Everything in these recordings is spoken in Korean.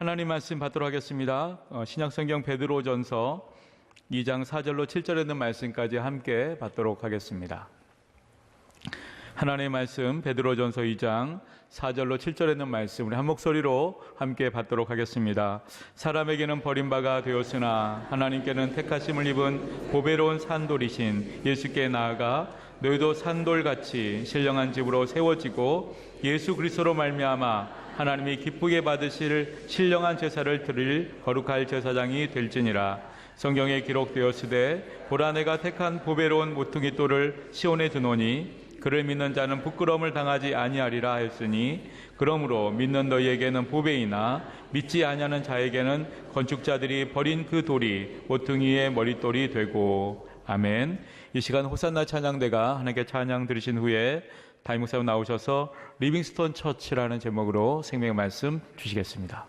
하나님 말씀 받도록 하겠습니다. 신약성경 베드로전서 2장 4절로 7절에 있는 말씀까지 함께 받도록 하겠습니다. 하나님의 말씀 베드로전서 2장 4절로 7절에 있는 말씀 우리 한 목소리로 함께 받도록 하겠습니다. 사람에게는 버림바가 되었으나 하나님께는 택하심을 입은 보배로운 산돌이신 예수께 나아가 너희도 산돌같이 신령한 집으로 세워지고 예수 그리스도로 말미암아 하나님이 기쁘게 받으실 신령한 제사를 드릴 거룩할 제사장이 될지니라. 성경에 기록되었으되 보라 내가 택한 보배로운 모퉁이 돌을 시온에 두노니 그를 믿는 자는 부끄러움을 당하지 아니하리라 했으니 그러므로 믿는 너희에게는 보배이나 믿지 아니하는 자에게는 건축자들이 버린 그 돌이 모퉁이의 머릿돌이 되고. 아멘. 이 시간 호산나 찬양대가 하나님께 찬양 들으신 후에 담임 목사님 나오셔서 리빙스톤 처치라는 제목으로 생명의 말씀 주시겠습니다.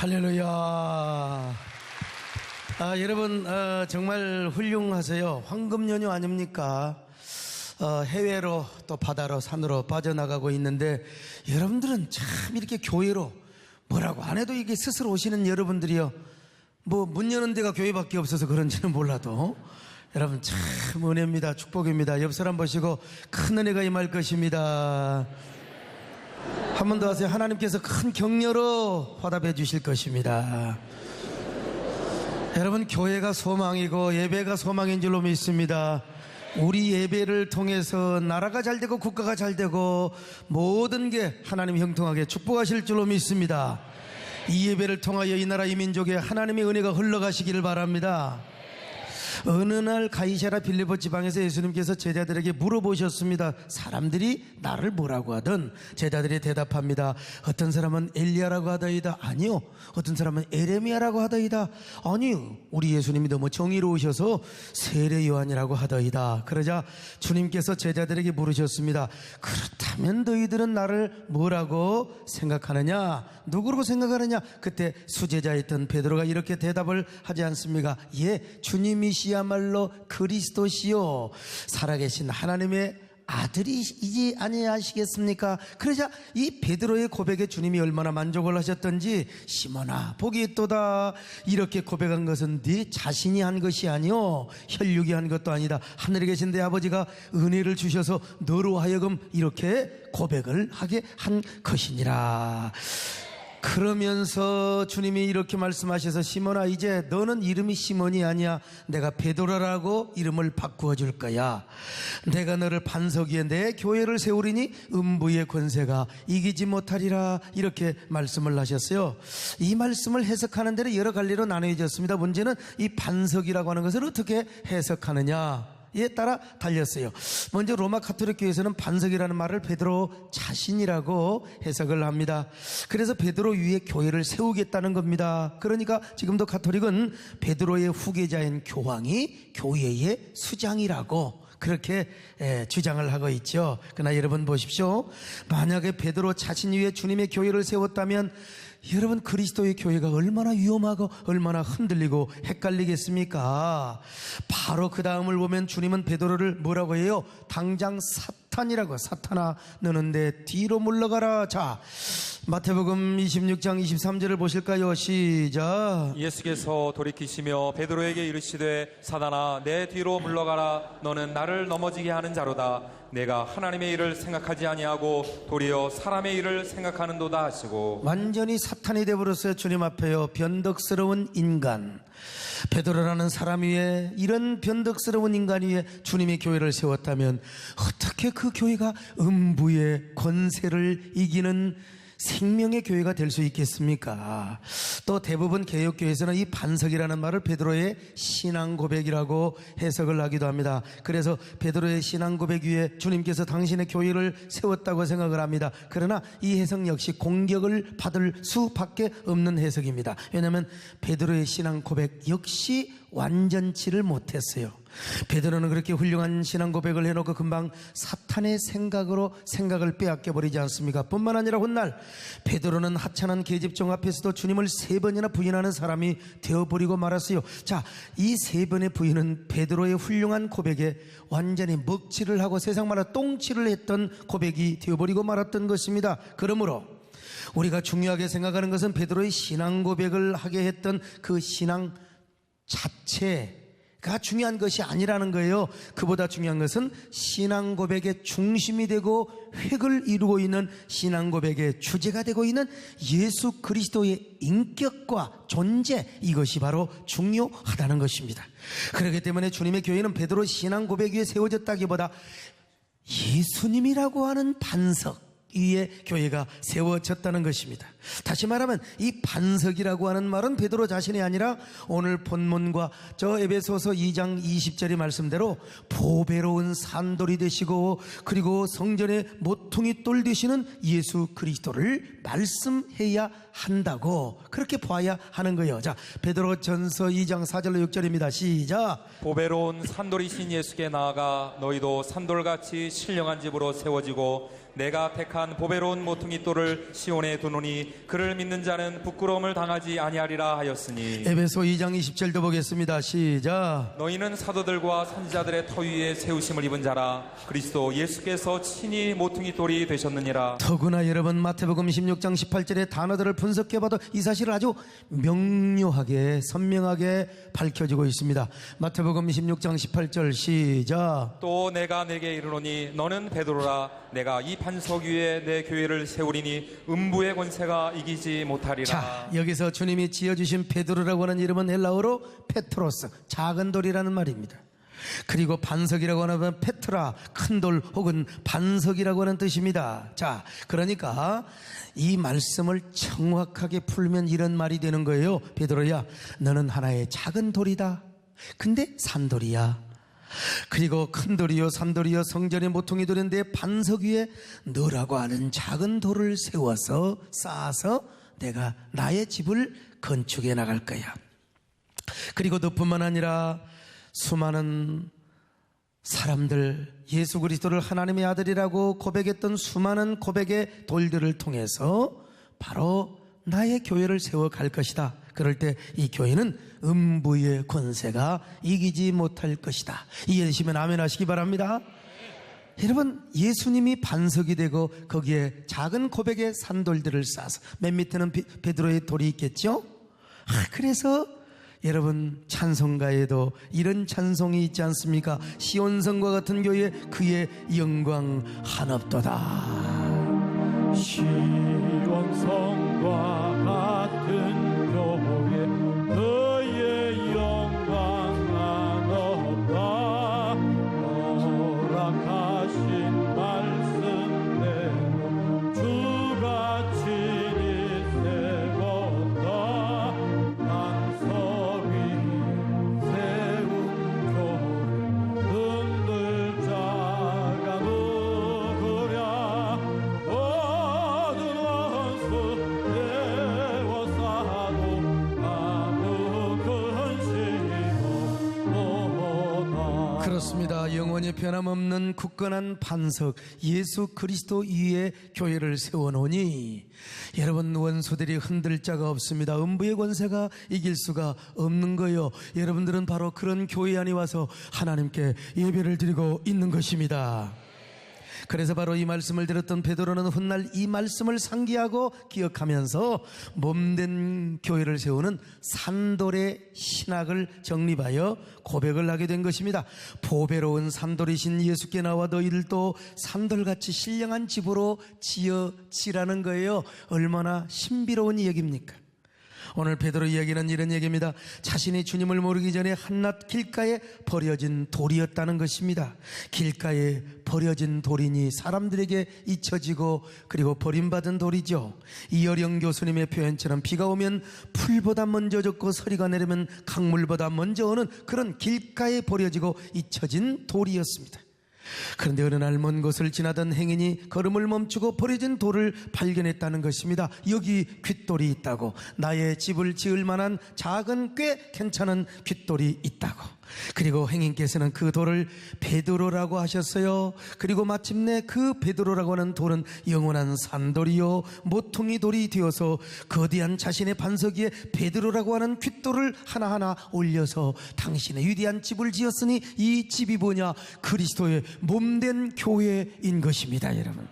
할렐루야. 여러분 정말 훌륭하세요. 황금 연휴 아닙니까? 해외로 또 바다로 산으로 빠져나가고 있는데 여러분들은 참 이렇게 교회로 뭐라고 안 해도 이게 스스로 오시는 여러분들이요, 뭐 문 여는 데가 교회밖에 없어서 그런지는 몰라도 여러분 참 은혜입니다. 축복입니다. 옆 사람 보시고 큰 은혜가 임할 것입니다. 한 번 더 하세요. 하나님께서 큰 격려로 화답해 주실 것입니다. 여러분, 교회가 소망이고 예배가 소망인 줄로 믿습니다. 우리 예배를 통해서 나라가 잘 되고 국가가 잘 되고 모든 게 하나님 형통하게 축복하실 줄로 믿습니다. 이 예배를 통하여 이 나라 이 민족에 하나님의 은혜가 흘러가시기를 바랍니다. 어느 날 가이사랴 빌립보 지방에서 예수님께서 제자들에게 물어보셨습니다. 사람들이 나를 뭐라고 하든 제자들이 대답합니다. 어떤 사람은 엘리야라고 하더이다. 아니요. 어떤 사람은 에레미야라고 하더이다. 아니요. 우리 예수님이 너무 정의로우셔서 세례 요한이라고 하더이다. 그러자 주님께서 제자들에게 물으셨습니다. 그렇다면 너희들은 나를 뭐라고 생각하느냐? 누구라고 생각하느냐? 그때 수제자였던 베드로가 이렇게 대답을 하지 않습니까? 예, 주님이시야말로 그리스도시요 살아계신 하나님의 아들이시지 아니하시겠습니까? 그러자 이 베드로의 고백에 주님이 얼마나 만족을 하셨던지, 시몬아 복이 있도다, 이렇게 고백한 것은 네 자신이 한 것이 아니요 혈육이 한 것도 아니다. 하늘에 계신 내 아버지가 은혜를 주셔서 너로 하여금 이렇게 고백을 하게 한 것이니라. 그러면서 주님이 이렇게 말씀하셔서 시몬아, 이제 너는 이름이 시몬이 아니야. 내가 베드로라고 이름을 바꾸어 줄 거야. 내가 너를 반석 위에 내 교회를 세우리니 음부의 권세가 이기지 못하리라. 이렇게 말씀을 하셨어요. 이 말씀을 해석하는 데는 여러 갈래로 나누어졌습니다. 문제는 이 반석이라고 하는 것을 어떻게 해석하느냐 에 따라 달렸어요. 먼저 로마 가톨릭 교회에서는 반석이라는 말을 베드로 자신이라고 해석을 합니다. 그래서 베드로 위에 교회를 세우겠다는 겁니다. 그러니까 지금도 가톨릭은 베드로의 후계자인 교황이 교회의 수장이라고 그렇게 주장을 하고 있죠. 그러나 여러분 보십시오. 만약에 베드로 자신 위에 주님의 교회를 세웠다면 여러분, 그리스도의 교회가 얼마나 위험하고 얼마나 흔들리고 헷갈리겠습니까? 바로 그 다음을 보면 주님은 베드로를 뭐라고 해요? 당장 사탄이라고. 사탄아, 너는 내 뒤로 물러가라. 자, 마태복음 26장 23절을 보실까요? 시작. 예수께서 돌이키시며 베드로에게 이르시되 사단아 내 뒤로 물러가라. 너는 나를 넘어지게 하는 자로다. 내가 하나님의 일을 생각하지 아니하고 도리어 사람의 일을 생각하는도다 하시고. 완전히 사탄이 되어버렸어요. 주님 앞에요. 변덕스러운 인간. 베드로라는 사람 위에, 이런 변덕스러운 인간 위에 주님의 교회를 세웠다면 어떻게 그 교회가 음부의 권세를 이기는 생명의 교회가 될 수 있겠습니까? 또 대부분 개혁교회에서는 이 반석이라는 말을 베드로의 신앙 고백이라고 해석을 하기도 합니다. 그래서 베드로의 신앙 고백 위에 주님께서 당신의 교회를 세웠다고 생각을 합니다. 그러나 이 해석 역시 공격을 받을 수밖에 없는 해석입니다. 왜냐하면 베드로의 신앙 고백 역시 완전치를 못했어요. 베드로는 그렇게 훌륭한 신앙 고백을 해놓고 금방 사탄의 생각으로 생각을 빼앗겨 버리지 않습니까? 뿐만 아니라 훗날 베드로는 하찮은 계집종 앞에서도 주님을 3번이나 부인하는 사람이 되어버리고 말았어요. 자, 이 3번의 부인은 베드로의 훌륭한 고백에 완전히 먹칠을 하고 세상 말로 똥칠을 했던 고백이 되어버리고 말았던 것입니다. 그러므로 우리가 중요하게 생각하는 것은 베드로의 신앙 고백을 하게 했던 그 신앙 자체가 중요한 것이 아니라는 거예요. 그보다 중요한 것은 신앙 고백의 중심이 되고 획을 이루고 있는 신앙 고백의 주제가 되고 있는 예수 그리스도의 인격과 존재, 이것이 바로 중요하다는 것입니다. 그렇기 때문에 주님의 교회는 베드로 신앙 고백 위에 세워졌다기보다 예수님이라고 하는 반석 위에 교회가 세워졌다는 것입니다. 다시 말하면 이 반석이라고 하는 말은 베드로 자신이 아니라 오늘 본문과 저 에베소서 2장 20절의 말씀대로 보배로운 산돌이 되시고 그리고 성전의 모퉁이 돌 되시는 예수 그리스도를 말씀해야 한다고, 그렇게 봐야 하는 거예요. 자, 베드로전서 2장 4절로 6절입니다. 시작. 보배로운 산돌이신 예수께 나아가 너희도 산돌같이 신령한 집으로 세워지고 내가 택한 생각한 보배로운 모퉁이 돌을 시온에 두노니 그를 믿는 자는 부끄러움을 당하지 아니하리라 하였으니 에베소 2장 20절도 보겠습니다. 시작. 너희는 사도들과 선지자들의 터 위에 세우심을 입은 자라 그리스도 예수께서 친히 모퉁이 돌이 되셨느니라. 더구나 여러분 마태복음 16장 18절의 단어들을 분석해봐도 이 사실을 아주 명료하게 선명하게 밝혀지고 있습니다. 마태복음 16장 18절 시작. 또 내가 내게 이르노니 너는 베드로라 내가 이 반석 위에 내 교회를 세우리니 음부의 권세가 이기지 못하리라. 자, 여기서 주님이 지어주신 베드로라고 하는 이름은 헬라어로 페트로스, 작은 돌이라는 말입니다. 그리고 반석이라고 하는 페트라, 큰 돌 혹은 반석이라고 하는 뜻입니다. 자, 그러니까 이 말씀을 정확하게 풀면 이런 말이 되는 거예요. 베드로야, 너는 하나의 작은 돌이다. 근데 산돌이야. 그리고 큰 돌이요 산돌이요 성전의 모퉁이 돌인데 반석 위에 너라고 하는 작은 돌을 세워서 쌓아서 내가 나의 집을 건축해 나갈 거야. 그리고 너뿐만 아니라 수많은 사람들, 예수 그리스도를 하나님의 아들이라고 고백했던 수많은 고백의 돌들을 통해서 바로 나의 교회를 세워갈 것이다. 그럴 때 이 교회는 음부의 권세가 이기지 못할 것이다. 이해되시면 아멘 하시기 바랍니다. 여러분, 예수님이 반석이 되고 거기에 작은 고백의 산돌들을 쌓아서 맨 밑에는 베드로의 돌이 있겠죠. 그래서 여러분 찬송가에도 이런 찬송이 있지 않습니까? 시온성과 같은 교회 그의 영광 한없도다. 시온성과 같은 교회 그의 영광 한없다. 허락하신 말씀대로 주가 친히 세웠다. 반석 위 세운 교회 흔들 자가 누구랴. 모든 원수 에워싸도 아무 근심도 못하다. 그렇습니다. 영원히 변함없는 굳건한 반석 예수 그리스도 위에 교회를 세워놓으니 여러분 원수들이 흔들 자가 없습니다. 음부의 권세가 이길 수가 없는 거예요. 여러분들은 바로 그런 교회 안에 와서 하나님께 예배를 드리고 있는 것입니다. 그래서 바로 이 말씀을 들었던 베드로는 훗날 이 말씀을 상기하고 기억하면서 몸된 교회를 세우는 산돌의 신학을 정립하여 고백을 하게 된 것입니다. 보배로운 산돌이신 예수께 나와 너희들도 산돌같이 신령한 집으로 지어지라는 거예요. 얼마나 신비로운 얘기입니까? 오늘 베드로 이야기는 이런 얘기입니다. 자신이 주님을 모르기 전에 한낱 길가에 버려진 돌이었다는 것입니다. 길가에 버려진 돌이니 사람들에게 잊혀지고 그리고 버림받은 돌이죠. 이어령 교수님의 표현처럼 비가 오면 풀보다 먼저 젖고 서리가 내리면 강물보다 먼저 오는 그런 길가에 버려지고 잊혀진 돌이었습니다. 그런데 어느 날 먼 곳을 지나던 행인이 걸음을 멈추고 버려진 돌을 발견했다는 것입니다. 여기 귓돌이 있다고, 나의 집을 지을 만한 작은 꽤 괜찮은 귓돌이 있다고. 그리고 행인께서는 그 돌을 베드로라고 하셨어요. 그리고 마침내 그 베드로라고 하는 돌은 영원한 산돌이요 모퉁이 돌이 되어서 거대한 자신의 반석 위에 베드로라고 하는 귓돌을 하나하나 올려서 당신의 위대한 집을 지었으니 이 집이 뭐냐? 그리스도의 몸된 교회인 것입니다. 여러분,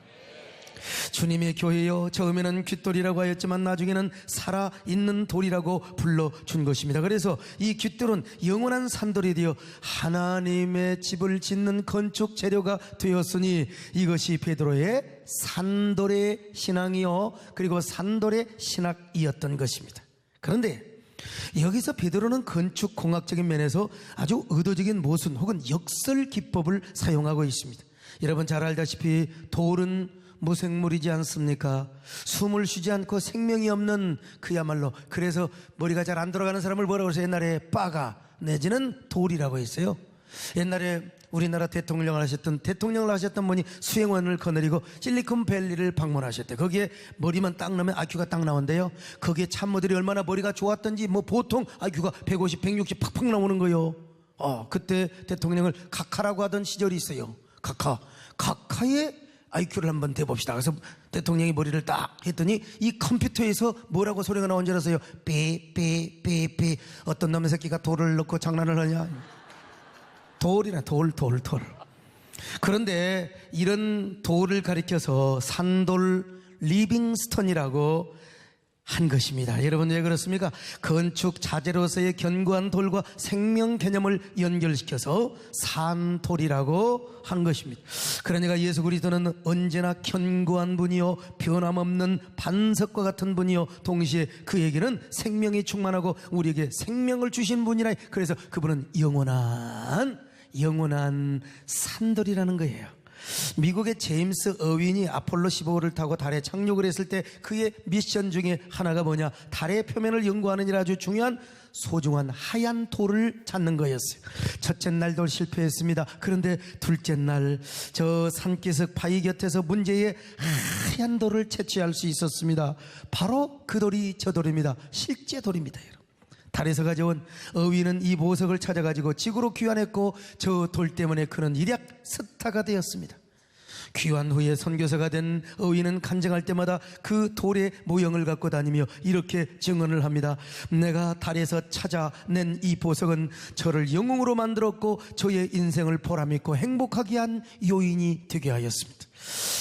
주님의 교회요, 처음에는 귓돌이라고 하였지만 나중에는 살아있는 돌이라고 불러준 것입니다. 그래서 이 귓돌은 영원한 산돌이 되어 하나님의 집을 짓는 건축 재료가 되었으니 이것이 베드로의 산돌의 신앙이요 그리고 산돌의 신학이었던 것입니다. 그런데 여기서 베드로는 건축공학적인 면에서 아주 의도적인 모순 혹은 역설 기법을 사용하고 있습니다. 여러분 잘 알다시피 돌은 무생물이지 않습니까? 숨을 쉬지 않고 생명이 없는 그야말로, 그래서 머리가 잘 안 돌아가는 사람을 뭐라고 해서 옛날에 빠가 내지는 돌이라고 했어요. 옛날에 우리나라 대통령을 하셨던 분이 수행원을 거느리고 실리콘밸리를 방문하셨대. 거기에 머리만 딱 넣으면 IQ가 딱 나온대요. 거기에 참모들이 얼마나 머리가 좋았던지 뭐 보통 IQ가 150, 160 팍팍 나오는 거예요. 그때 대통령을 각하라고 하던 시절이 있어요. 각하의 IQ를 한번 대봅시다. 그래서 대통령이 머리를 딱 했더니 이 컴퓨터에서 뭐라고 소리가 나온 줄 아세요? 삐. 어떤 놈의 새끼가 돌을 넣고 장난을 하냐? 돌이나 돌. 그런데 이런 돌을 가리켜서 산돌 리빙스턴이라고 한 것입니다. 여러분 왜 그렇습니까? 건축 자재로서의 견고한 돌과 생명 개념을 연결시켜서 산돌이라고 한 것입니다. 그러니까 예수 그리스도는 언제나 견고한 분이요 변함없는 반석과 같은 분이요 동시에 그에게는 생명이 충만하고 우리에게 생명을 주신 분이라. 그래서 그분은 영원한 산돌이라는 거예요. 미국의 제임스 어윈이 아폴로 15호를 타고 달에 착륙을 했을 때 그의 미션 중에 하나가 뭐냐? 달의 표면을 연구하는 일 아주 중요한 소중한 하얀 돌을 찾는 거였어요. 첫째 날도 실패했습니다. 그런데 둘째 날 저 산기슭 바위 곁에서 문제의 하얀 돌을 채취할 수 있었습니다. 바로 그 돌이 저 돌입니다. 실제 돌입니다. 달에서 가져온 어윈은 이 보석을 찾아가지고 지구로 귀환했고 저 돌 때문에 그는 일약 스타가 되었습니다. 귀환 후에 선교사가 된 어윈은 간증할 때마다 그 돌의 모형을 갖고 다니며 이렇게 증언을 합니다. 내가 달에서 찾아낸 이 보석은 저를 영웅으로 만들었고 저의 인생을 보람있고 행복하게 한 요인이 되게 하였습니다.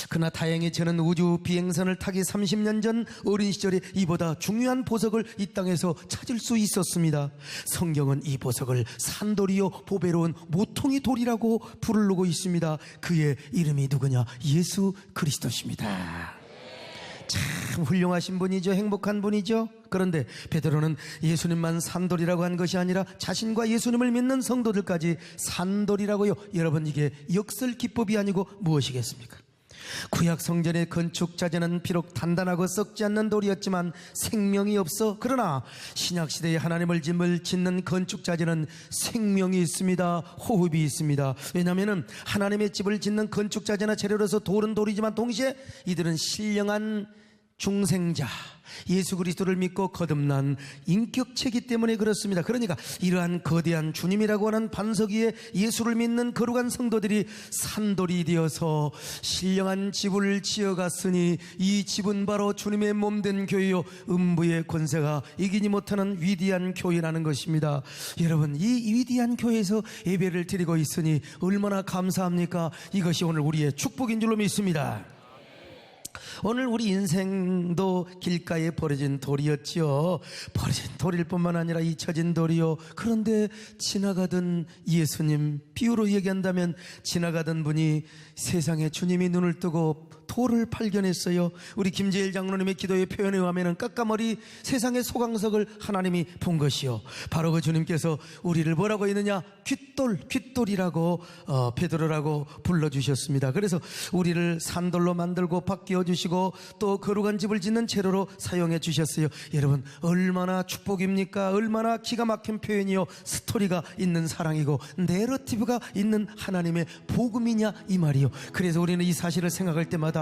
그러나 다행히 저는 우주 비행선을 타기 30년 전 어린 시절에 이보다 중요한 보석을 이 땅에서 찾을 수 있었습니다. 성경은 이 보석을 산돌이요 보배로운 모퉁이 돌이라고 부르고 있습니다. 그의 이름이 누구냐? 예수 그리스도십니다. 참 훌륭하신 분이죠. 행복한 분이죠. 그런데 베드로는 예수님만 산돌이라고 한 것이 아니라 자신과 예수님을 믿는 성도들까지 산돌이라고요. 여러분 이게 역설 기법이 아니고 무엇이겠습니까? 구약 성전의 건축 자재는 비록 단단하고 썩지 않는 돌이었지만 생명이 없어. 그러나 신약 시대에 하나님을 짓는 건축 자재는 생명이 있습니다. 호흡이 있습니다. 왜냐하면 하나님의 집을 짓는 건축 자재나 재료로서 돌은 돌이지만 동시에 이들은 신령한 중생자 예수 그리스도를 믿고 거듭난 인격체이기 때문에 그렇습니다. 그러니까 이러한 거대한 주님이라고 하는 반석 위에 예수를 믿는 거룩한 성도들이 산돌이 되어서 신령한 집을 지어갔으니 이 집은 바로 주님의 몸된 교회요 음부의 권세가 이기지 못하는 위대한 교회라는 것입니다. 여러분 이 위대한 교회에서 예배를 드리고 있으니 얼마나 감사합니까? 이것이 오늘 우리의 축복인 줄로 믿습니다. 오늘 우리 인생도 길가에 버려진 돌이었지요. 버려진 돌일 뿐만 아니라 잊혀진 돌이요. 그런데 지나가던 예수님, 비유로 얘기한다면 지나가던 분이 세상에 주님이 눈을 뜨고 돌을 발견했어요. 우리 김재일 장로님의 기도의 표현에 의하면 깎아머리 세상의 소강석을 하나님이 본 것이요. 바로 그 주님께서 우리를 뭐라고 했느냐? 귓돌이라고 베드로라고 불러주셨습니다. 그래서 우리를 산돌로 만들고 바뀌어 주시고 또 거룩한 집을 짓는 재료로 사용해 주셨어요. 여러분 얼마나 축복입니까? 얼마나 기가 막힌 표현이요 스토리가 있는 사랑이고 내러티브가 있는 하나님의 복음이냐 이 말이요. 그래서 우리는 이 사실을 생각할 때마다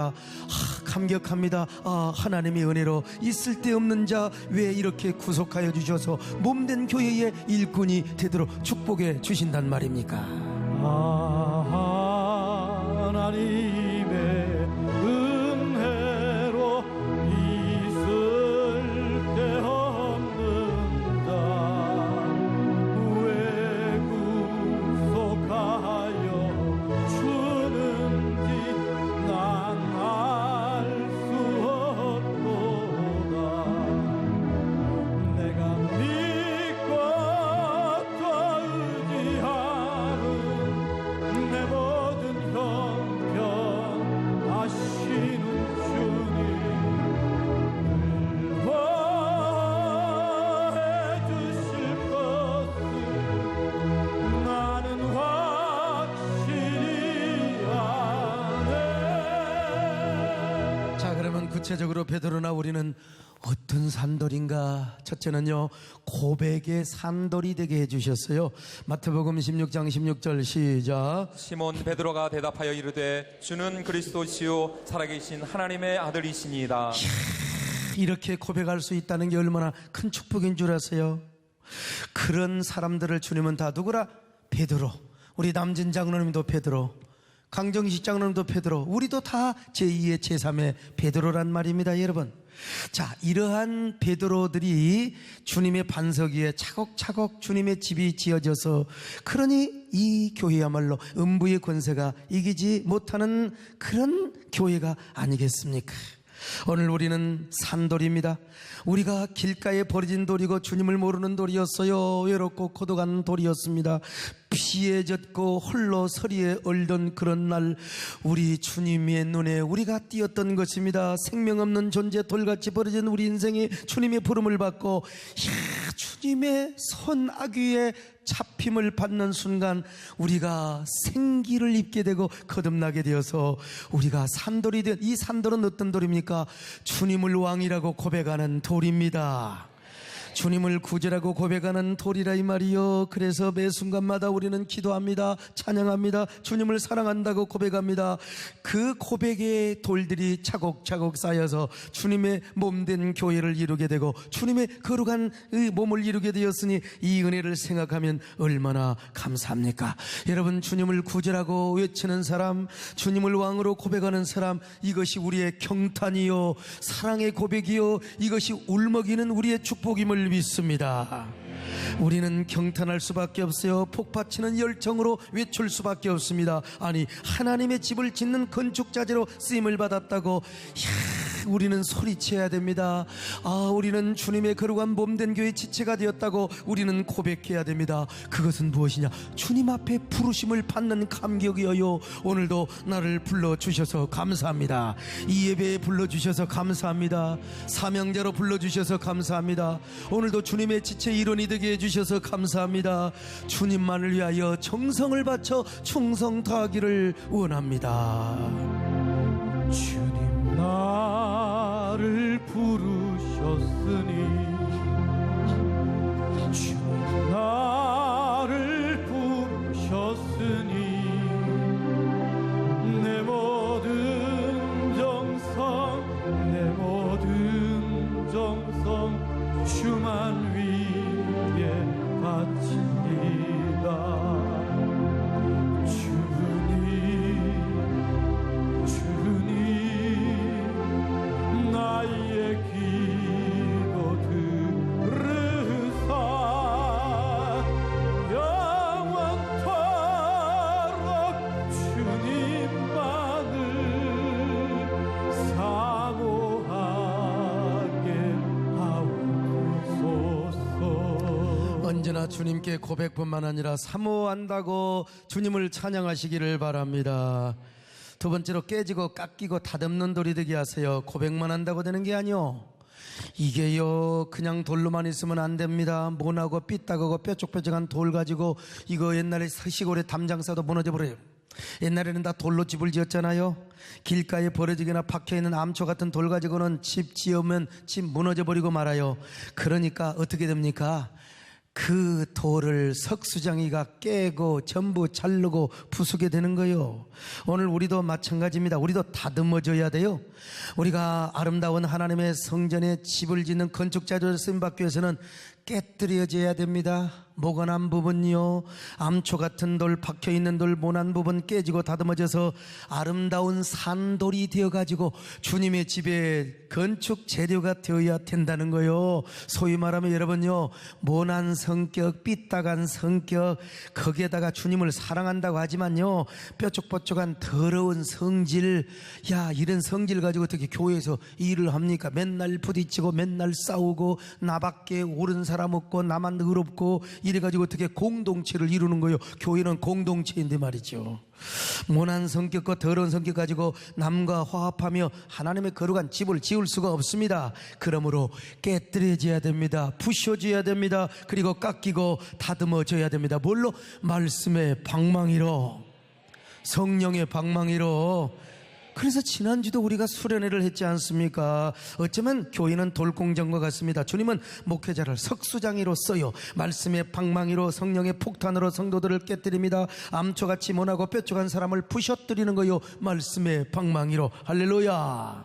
감격합니다. 하나님의 은혜로 있을 데 없는 자 왜 이렇게 구속하여 주셔서 몸된 교회의 일꾼이 되도록 축복해 주신단 말입니까? 하나님의 은혜로 있을 데 없는 자 왜 구속하여 주는지 난 알 수 없도다. 내가 믿고 또 의지하는 내 모든 형편 아시는 주님 보호해 주실 것을 나는 확실히 아네. 자, 그러면 구체적으로 베드로나 우리는 어떤 산돌인가? 첫째는요, 고백의 산돌이 되게 해주셨어요. 마태복음 16장 16절 시작. 시몬 베드로가 대답하여 이르되 주는 그리스도시요 살아계신 하나님의 아들이시니이다. 이렇게 고백할 수 있다는 게 얼마나 큰 축복인 줄 아세요? 그런 사람들을 주님은 다 누구라? 베드로. 우리 남진 장로님도 베드로. 강정식 장로님도 베드로, 우리도 다 제2의 제3의 베드로란 말입니다, 여러분. 자, 이러한 베드로들이 주님의 반석 위에 차곡차곡 주님의 집이 지어져서, 그러니 이 교회야말로 음부의 권세가 이기지 못하는 그런 교회가 아니겠습니까? 오늘 우리는 산돌입니다. 우리가 길가에 버려진 돌이고 주님을 모르는 돌이었어요. 외롭고 고독한 돌이었습니다. 피에 젖고 홀로 서리에 얼던 그런 날, 우리 주님의 눈에 우리가 띄었던 것입니다. 생명 없는 존재, 돌같이 버려진 우리 인생이 주님의 부름을 받고, 주님의 손 아귀에 잡힘을 받는 순간 우리가 생기를 입게 되고 거듭나게 되어서 우리가 산돌이 된, 이 산돌은 어떤 돌입니까? 주님을 왕이라고 고백하는 돌입니다. 주님을 구주라고 고백하는 돌이라 이 말이요. 그래서 매 순간마다 우리는 기도합니다. 찬양합니다. 주님을 사랑한다고 고백합니다. 그 고백의 돌들이 차곡차곡 쌓여서 주님의 몸된 교회를 이루게 되고 주님의 거룩한 몸을 이루게 되었으니 이 은혜를 생각하면 얼마나 감사합니까? 여러분, 주님을 구주라고 외치는 사람, 주님을 왕으로 고백하는 사람, 이것이 우리의 경탄이요, 사랑의 고백이요, 이것이 울먹이는 우리의 축복임을 믿습니다. 우리는 경탄할 수밖에 없어요. 폭받치는 열정으로 외칠 수밖에 없습니다. 아니, 하나님의 집을 짓는 건축자재로 쓰임을 받았다고, 우리는 소리쳐야 됩니다. 우리는 주님의 거룩한 몸된 교회 지체가 되었다고 우리는 고백해야 됩니다. 그것은 무엇이냐? 주님 앞에 부르심을 받는 감격이어요. 오늘도 나를 불러주셔서 감사합니다. 이 예배에 불러주셔서 감사합니다. 사명자로 불러주셔서 감사합니다. 오늘도 주님의 지체 일원이 되게 해주셔서 감사합니다. 주님만을 위하여 정성을 바쳐 충성 다하기를 원합니다. 주님 나를 부르셨으니, 주님 나를 부르셨으니, 내 모든 정성, 내 모든 정성 주만 위에 바칩니다. 나의 기도 들으사 영원토록 주님만을 사모하게 하옵소서. 언제나 주님께 고백뿐만 아니라 사모한다고 주님을 찬양하시기를 바랍니다. 두 번째로, 깨지고 깎이고 다듬는 돌이 되게 하세요. 고백만 한다고 되는 게 아니요, 이게요 그냥 돌로만 있으면 안 됩니다. 모나고 삐딱하고 뾰족뾰족한 돌 가지고, 이거 옛날에 시골에 담장사도 무너져 버려요. 옛날에는 다 돌로 집을 지었잖아요. 길가에 버려지거나 박혀있는 암초 같은 돌 가지고는 집 지으면 집 무너져 버리고 말아요. 그러니까 어떻게 됩니까? 그 돌을 석수장이가 깨고 전부 자르고 부수게 되는 거예요. 오늘 우리도 마찬가지입니다. 우리도 다듬어져야 돼요. 우리가 아름다운 하나님의 성전에 집을 짓는 건축자들 쓰임받기 위해서는 깨뜨려져야 됩니다. 모건한 부분이요, 암초 같은 돌, 박혀있는 돌, 모난 부분 깨지고 다듬어져서 아름다운 산돌이 되어가지고 주님의 집에 건축 재료가 되어야 된다는 거요. 소위 말하면 여러분요, 모난 성격, 삐딱한 성격, 거기에다가 주님을 사랑한다고 하지만요, 뾰족뾰족한 더러운 성질, 이런 성질 가지고 어떻게 교회에서 일을 합니까? 맨날 부딪히고 맨날 싸우고 나밖에 옳은 사람 없고 나만 의롭고 이래가지고 어떻게 공동체를 이루는 거예요? 교회는 공동체인데 말이죠. 모난 성격과 더러운 성격 가지고 남과 화합하며 하나님의 거룩한 집을 지을 수가 없습니다. 그러므로 깨뜨려져야 됩니다. 부셔져야 됩니다. 그리고 깎이고 다듬어져야 됩니다. 뭘로? 말씀의 방망이로, 성령의 방망이로. 그래서 지난주도 우리가 수련회를 했지 않습니까? 어쩌면 교회는 돌공정과 같습니다. 주님은 목회자를 석수장이로 써요. 말씀의 방망이로, 성령의 폭탄으로 성도들을 깨뜨립니다. 암초같이 모나고 뾰족한 사람을 부셔뜨리는 거요, 말씀의 방망이로. 할렐루야.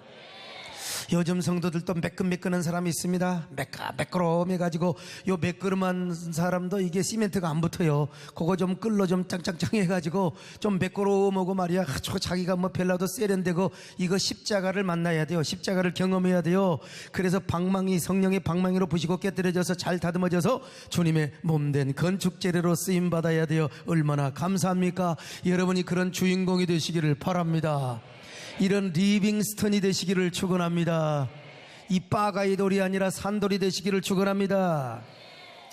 요즘 성도들도 매끈매끈한 사람이 있습니다. 매끄러움해가지고 요 매끄럼한 사람도 이게 시멘트가 안 붙어요. 그거 좀 끌로 좀 짱짱짱 해가지고 좀 매끄러움하고 말이야. 자기가 뭐 별나도 세련되고 이거 십자가를 만나야 돼요. 십자가를 경험해야 돼요. 그래서 성령의 방망이로 부시고 깨뜨려져서 잘 다듬어져서 주님의 몸된 건축재료로 쓰임 받아야 돼요. 얼마나 감사합니까? 여러분이 그런 주인공이 되시기를 바랍니다. 이런 리빙스턴이 되시기를 축원합니다. 이 빠가이 돌이 아니라 산돌이 되시기를 축원합니다.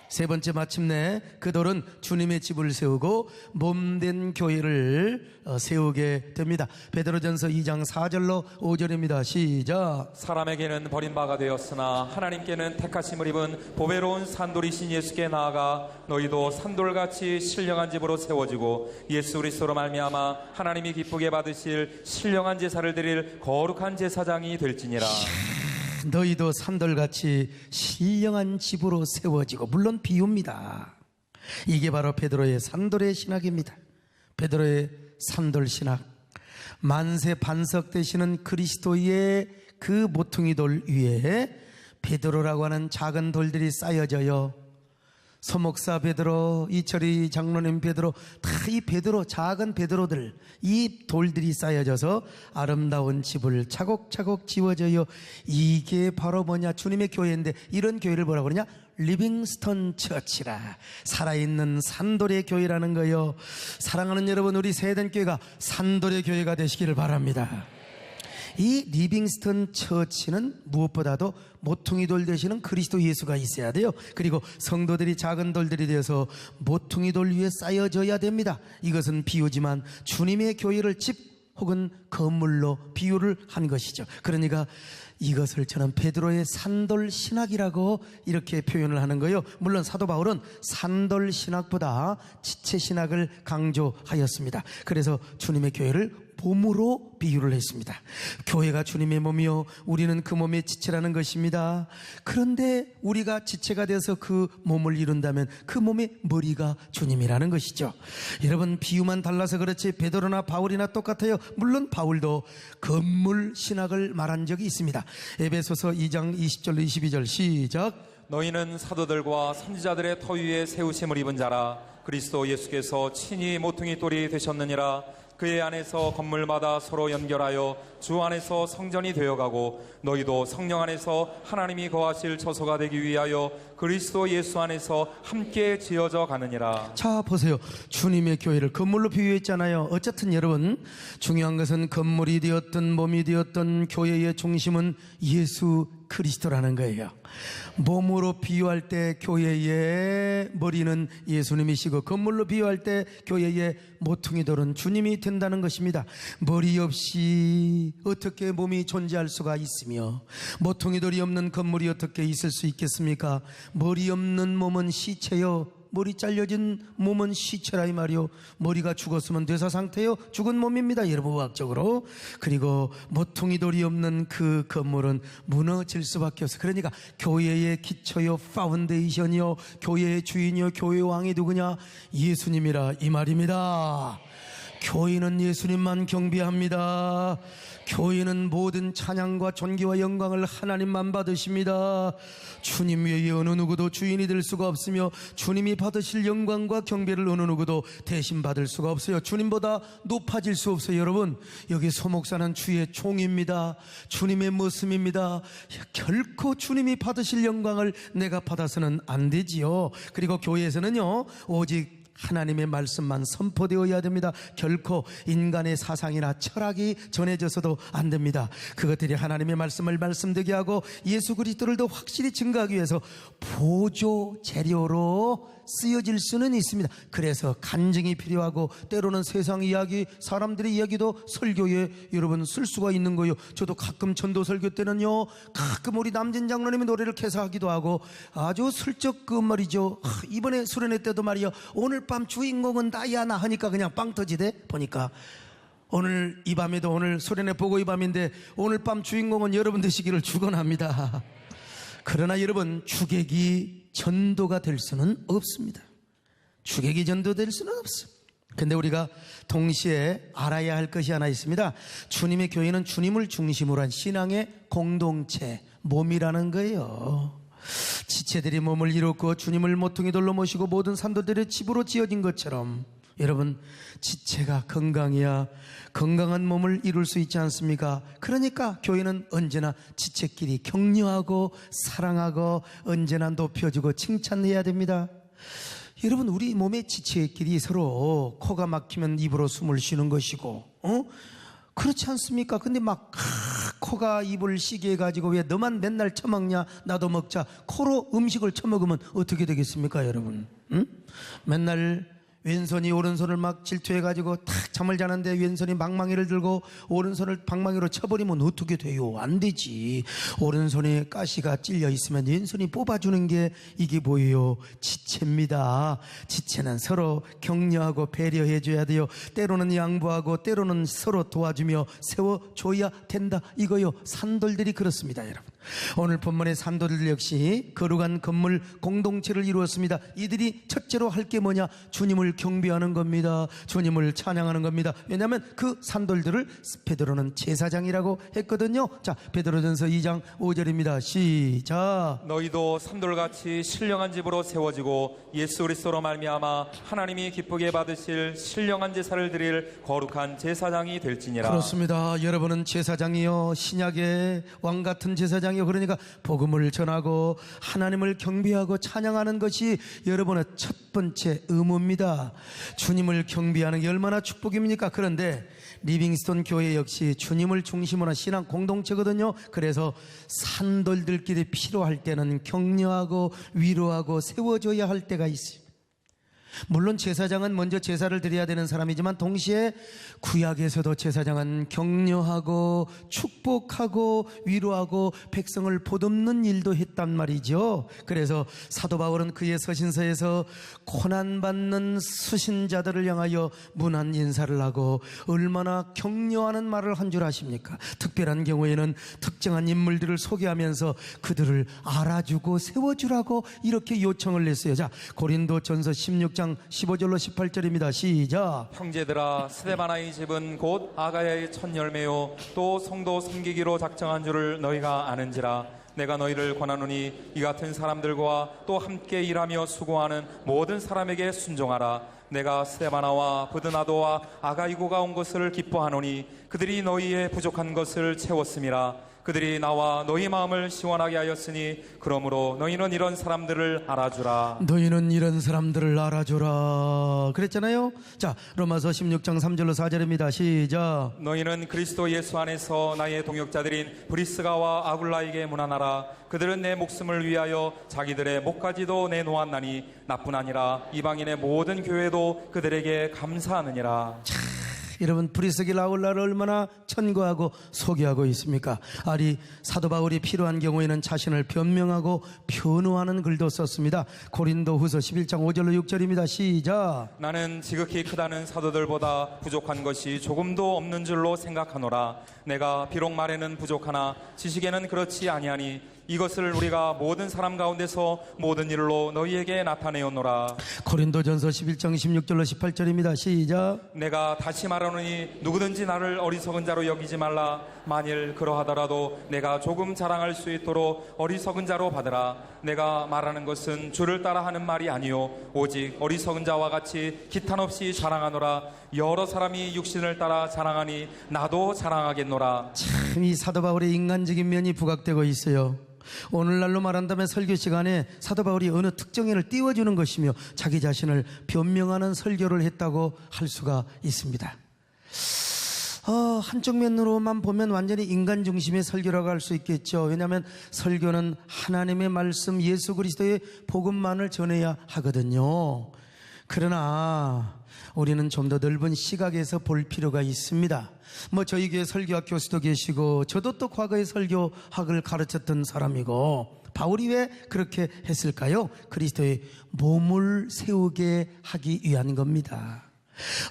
세 번째, 마침내 그 돌은 주님의 집을 세우고 몸된 교회를 세우게 됩니다. 베드로전서 2장 4절로 5절입니다. 시작. 사람에게는 버림바가 되었으나 하나님께는 택하심을 입은 보배로운 산돌이신 예수께 나아가 너희도 산돌같이 신령한 집으로 세워지고 예수 그리스도로 말미암아 하나님이 기쁘게 받으실 신령한 제사를 드릴 거룩한 제사장이 될지니라. 너희도 산돌같이 신령한 집으로 세워지고, 물론 비유입니다. 이게 바로 베드로의 산돌의 신학입니다. 베드로의 산돌 신학. 만세 반석 되시는 그리스도의 그 모퉁이 돌 위에 베드로라고 하는 작은 돌들이 쌓여져요. 서목사 베드로, 이철이 장로님 베드로, 다 이 베드로, 작은 베드로들, 이 돌들이 쌓여져서 아름다운 집을 차곡차곡 지어져요. 이게 바로 뭐냐? 주님의 교회인데, 이런 교회를 뭐라고 그러냐? 리빙스턴 처치라. 살아있는 산돌의 교회라는 거예요. 사랑하는 여러분, 우리 세대교회가 산돌의 교회가 되시기를 바랍니다. 이 리빙스턴 처치는 무엇보다도 모퉁이 돌 되시는 그리스도 예수가 있어야 돼요. 그리고 성도들이 작은 돌들이 되어서 모퉁이 돌 위에 쌓여져야 됩니다. 이것은 비유지만 주님의 교회를 집 혹은 건물로 비유를 한 것이죠. 그러니까 이것을 저는 베드로의 산돌 신학이라고 이렇게 표현을 하는 거예요. 물론 사도 바울은 산돌 신학보다 지체 신학을 강조하였습니다. 그래서 주님의 교회를 봄으로 비유를 했습니다. 교회가 주님의 몸이요 우리는 그 몸의 지체라는 것입니다. 그런데 우리가 지체가 되어서 그 몸을 이룬다면 그 몸의 머리가 주님이라는 것이죠. 여러분, 비유만 달라서 그렇지 베드로나 바울이나 똑같아요. 물론 바울도 건물 신학을 말한 적이 있습니다. 에베소서 2장 20절로 22절 시작. 너희는 사도들과 선지자들의 터 위에 세우심을 입은 자라. 그리스도 예수께서 친히 모퉁이 돌이 되셨느니라. 그의 안에서 건물마다 서로 연결하여 주 안에서 성전이 되어가고 너희도 성령 안에서 하나님이 거하실 처소가 되기 위하여 그리스도 예수 안에서 함께 지어져 가느니라. 자, 보세요. 주님의 교회를 건물로 비유했잖아요. 어쨌든 여러분, 중요한 것은 건물이 되었든 몸이 되었든 교회의 중심은 예수 그리스도라는 거예요. 몸으로 비유할 때 교회의 머리는 예수님이시고, 건물로 비유할 때 교회의 모퉁이 돌은 주님이 된다는 것입니다. 머리 없이 어떻게 몸이 존재할 수가 있으며, 모퉁이 돌이 없는 건물이 어떻게 있을 수 있겠습니까? 머리 없는 몸은 시체요, 머리 잘려진 몸은 시체라 이 말이요. 머리가 죽었으면 뇌사 상태요, 죽은 몸입니다, 여러분, 의학적으로. 그리고 모퉁이 돌이 없는 그 건물은 무너질 수밖에 없어요. 그러니까 교회의 기초요, 파운데이션이요, 교회의 주인이요, 교회의 왕이 누구냐? 예수님이라 이 말입니다. 교회는 예수님만 경배합니다. 교회는 모든 찬양과 존귀와 영광을 하나님만 받으십니다. 주님 외에 어느 누구도 주인이 될 수가 없으며, 주님이 받으실 영광과 경배를 어느 누구도 대신 받을 수가 없어요. 주님보다 높아질 수 없어요. 여러분, 여기 소목사는 주의 종입니다. 주님의 모습입니다. 결코 주님이 받으실 영광을 내가 받아서는 안 되지요. 그리고 교회에서는요, 오직 하나님의 말씀만 선포되어야 됩니다. 결코 인간의 사상이나 철학이 전해져서도 안 됩니다. 그것들이 하나님의 말씀을 말씀되게 하고 예수 그리스도를 더 확실히 증거하기 위해서 보조 재료로 쓰여질 수는 있습니다. 그래서 간증이 필요하고, 때로는 세상 이야기, 사람들의 이야기도 설교에 여러분 쓸 수가 있는 거예요. 저도 가끔 전도 설교 때는요, 가끔 우리 남진 장로님이 노래를 개사하기도 하고, 아주 슬쩍 그 말이죠, 이번에 수련회 때도 말이요, 오늘 밤 주인공은 나야 나 하니까 그냥 빵 터지대. 보니까 오늘 이 밤에도, 오늘 수련회 보고 이 밤인데, 오늘 밤 주인공은 여러분 되시기를 축원합니다. 그러나 여러분, 주객이 전도가 될 수는 없습니다. 주객이 전도될 수는 없습니다. 근데 우리가 동시에 알아야 할 것이 하나 있습니다. 주님의 교회는 주님을 중심으로 한 신앙의 공동체, 몸이라는 거예요. 지체들이 몸을 이뤘고 주님을 모퉁이 돌로 모시고 모든 산도들의 집으로 지어진 것처럼 여러분, 지체가 건강해야 건강한 몸을 이룰 수 있지 않습니까? 그러니까 교회는 언제나 지체끼리 격려하고 사랑하고 언제나 높여주고 칭찬해야 됩니다. 여러분, 우리 몸의 지체끼리 서로 코가 막히면 입으로 숨을 쉬는 것이고, 그렇지 않습니까? 근데 막 코가 입을 쉬게 해가지고 왜 너만 맨날 처먹냐, 나도 먹자, 코로 음식을 처먹으면 어떻게 되겠습니까, 여러분? 맨날 왼손이 오른손을 막 질투해가지고 탁 잠을 자는데 왼손이 망망이를 들고 오른손을 방망이로 쳐버리면 어떻게 돼요? 안 되지. 오른손에 가시가 찔려 있으면 왼손이 뽑아주는 게 이게 뭐예요? 지체입니다. 지체는 서로 격려하고 배려해줘야 돼요. 때로는 양보하고 때로는 서로 도와주며 세워줘야 된다 이거요. 산돌들이 그렇습니다, 여러분. 오늘 본문의 산도들 역시 거룩한 건물 공동체를 이루었습니다. 이들이 첫째로 할 게 뭐냐? 주님을 경배하는 겁니다. 주님을 찬양하는 겁니다. 왜냐하면 그 산돌들을 베드로는 제사장이라고 했거든요. 자, 베드로전서 2장 5절입니다. 시작. 너희도 산돌같이 신령한 집으로 세워지고 예수 그리스도로 말미암아 하나님이 기쁘게 받으실 신령한 제사를 드릴 거룩한 제사장이 될지니라. 그렇습니다. 여러분은 제사장이요, 신약의 왕 같은 제사장이요. 그러니까 복음을 전하고 하나님을 경배하고 찬양하는 것이 여러분의 첫 번째 의무입니다. 주님을 경배하는 게 얼마나 축복입니까? 그런데 리빙스톤 교회 역시 주님을 중심으로 한 신앙 공동체거든요. 그래서 산돌들끼리 필요할 때는 격려하고 위로하고 세워줘야 할 때가 있어요. 물론 제사장은 먼저 제사를 드려야 되는 사람이지만 동시에 구약에서도 제사장은 격려하고 축복하고 위로하고 백성을 보듬는 일도 했단 말이죠. 그래서 사도 바울은 그의 서신서에서 고난받는 수신자들을 향하여 문안 인사를 하고 얼마나 격려하는 말을 한 줄 아십니까? 특별한 경우에는 특정한 인물들을 소개하면서 그들을 알아주고 세워주라고 이렇게 요청을 했어요. 자, 고린도전서 16장 15절로 18절입니다. 시작. 형제들아, 스데바나의 집은 곧 아가야의 첫 열매요 또 성도 섬기기로 작정한 줄을 너희가 아는지라. 내가 너희를 권하노니 이 같은 사람들과 또 함께 일하며 수고하는 모든 사람에게 순종하라. 내가 스데바나와 브드나도와 아가이고가 온 것을 기뻐하노니 그들이 너희의 부족한 것을 채웠음이라. 그들이 나와 너희 마음을 시원하게 하였으니 그러므로 너희는 이런 사람들을 알아주라. 너희는 이런 사람들을 알아주라 그랬잖아요. 자, 로마서 16장 3절로 4절입니다. 시작. 너희는 그리스도 예수 안에서 나의 동역자들인 브리스가와 아굴라에게 문안하라. 그들은 내 목숨을 위하여 자기들의 목까지도 내놓았나니 나뿐 아니라 이방인의 모든 교회도 그들에게 감사하느니라. 여러분, 브리스길 아울라를 얼마나 천거하고 소개하고 있습니까? 아리 사도 바울이 필요한 경우에는 자신을 변명하고 변호하는 글도 썼습니다. 고린도 후서 11장 5절로 6절입니다. 시작. 나는 지극히 크다는 사도들보다 부족한 것이 조금도 없는 줄로 생각하노라. 내가 비록 말에는 부족하나 지식에는 그렇지 아니하니 이것을 우리가 모든 사람 가운데서 모든 일로 너희에게 나타내었노라. 고린도전서 11장 16절로 18절입니다. 시작. 내가 다시 말하노니 누구든지 나를 어리석은 자로 여기지 말라. 만일 그러하더라도 내가 조금 자랑할 수 있도록 어리석은 자로 받으라. 내가 말하는 것은 주를 따라 하는 말이 아니요 오직 어리석은 자와 같이 기탄 없이 자랑하노라. 여러 사람이 육신을 따라 자랑하니 나도 자랑하겠노라. 참 이 사도 바울의 인간적인 면이 부각되고 있어요. 오늘날로 말한다면 설교 시간에 사도 바울이 어느 특정인을 띄워주는 것이며 자기 자신을 변명하는 설교를 했다고 할 수가 있습니다. 한쪽 면으로만 보면 완전히 인간 중심의 설교라고 할 수 있겠죠. 왜냐하면 설교는 하나님의 말씀 예수 그리스도의 복음만을 전해야 하거든요. 그러나 우리는 좀 더 넓은 시각에서 볼 필요가 있습니다. 저희 교회 설교학 교수도 계시고 저도 또 과거에 설교학을 가르쳤던 사람이고, 바울이 왜 그렇게 했을까요? 그리스도의 몸을 세우게 하기 위한 겁니다.